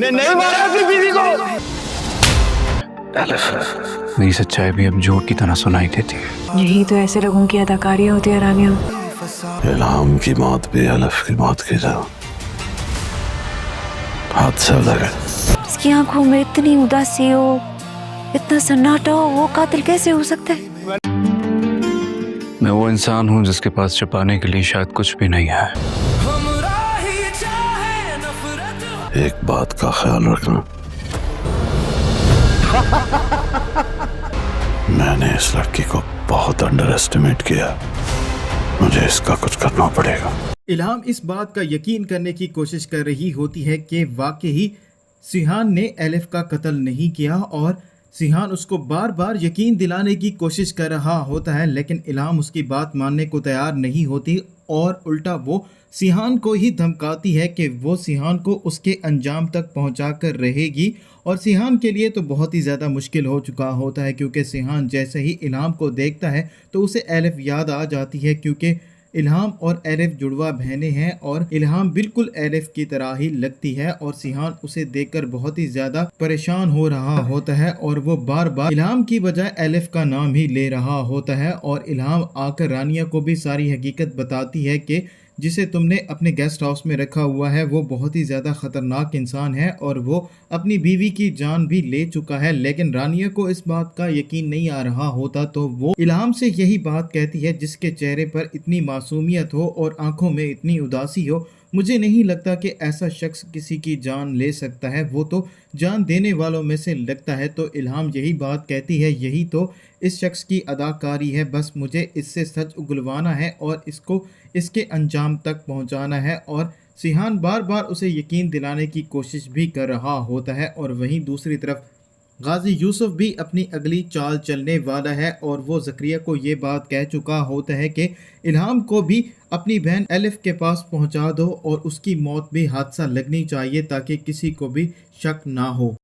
ने नहीं मारा अपनी बीवी को। मेरी सच्चाई भी अब जोर की तरह सुनाई देती है। यही तो ऐसे लोगों की अदाकारियां होती है रानियों। इल्हाम की मौत भी अलफ की मौत की तरह हादसा लगा। इसकी आंखों में इतनी उदासी हो, इतना सन्नाटा हो, वो कातिल कैसे हो सकता है? मैं वो इंसान हूँ जिसके पास छुपाने के लिए शायद कुछ भी नहीं है। एक बात का ख्याल रखना, मैंने इस लड़की को बहुत अंडर एस्टिमेट किया। मुझे इसका कुछ करना पड़ेगा। इल्हाम इस बात का यकीन करने की कोशिश कर रही होती है कि वाकई सिहान ने एलिफ का कत्ल नहीं किया और सिहान उसको बार बार यकीन दिलाने की कोशिश कर रहा होता है, लेकिन इल्हाम उसकी बात मानने को तैयार नहीं होती और उल्टा वो सिहान को ही धमकाती है कि वो सिहान को उसके अंजाम तक पहुंचा कर रहेगी। और सिहान के लिए तो बहुत ही ज़्यादा मुश्किल हो चुका होता है, क्योंकि सिहान जैसे ही इल्हाम को देखता है तो उसे एलिफ याद आ जाती है, क्योंकि इल्हाम और एलिफ जुड़वा बहनें हैं और इल्हाम बिल्कुल एलिफ की तरह ही लगती है। और सिहान उसे देखकर बहुत ही ज़्यादा परेशान हो रहा होता है और वो बार बार इल्हाम की बजाय एलिफ का नाम ही ले रहा होता है। और इल्हाम आकर रानिया को भी सारी हकीकत बताती है कि जिसे तुमने अपने गेस्ट हाउस में रखा हुआ है वो बहुत ही ज़्यादा ख़तरनाक इंसान है और वो अपनी बीवी की जान भी ले चुका है। लेकिन रानिया को इस बात का यकीन नहीं आ रहा होता, तो वो इल्हाम से यही बात कहती है जिसके चेहरे पर इतनी मासूमियत हो और आंखों में इतनी उदासी हो। मुझे नहीं लगता कि ऐसा शख्स किसी की जान ले सकता है, वो तो जान देने वालों में से लगता है। तो इल्हाम यही बात कहती है, यही तो इस शख्स की अदाकारी है, बस मुझे इससे सच उगलवाना है और इसको इसके अंजाम तक पहुंचाना है। और सिहान बार बार उसे यकीन दिलाने की कोशिश भी कर रहा होता है। और वहीं दूसरी तरफ गाजी यूसुफ भी अपनी अगली चाल चलने वाला है और वो ज़करिया को ये बात कह चुका होता है कि इल्हाम को भी अपनी बहन एलिफ के पास पहुंचा दो और उसकी मौत भी हादसा लगनी चाहिए ताकि किसी को भी शक ना हो।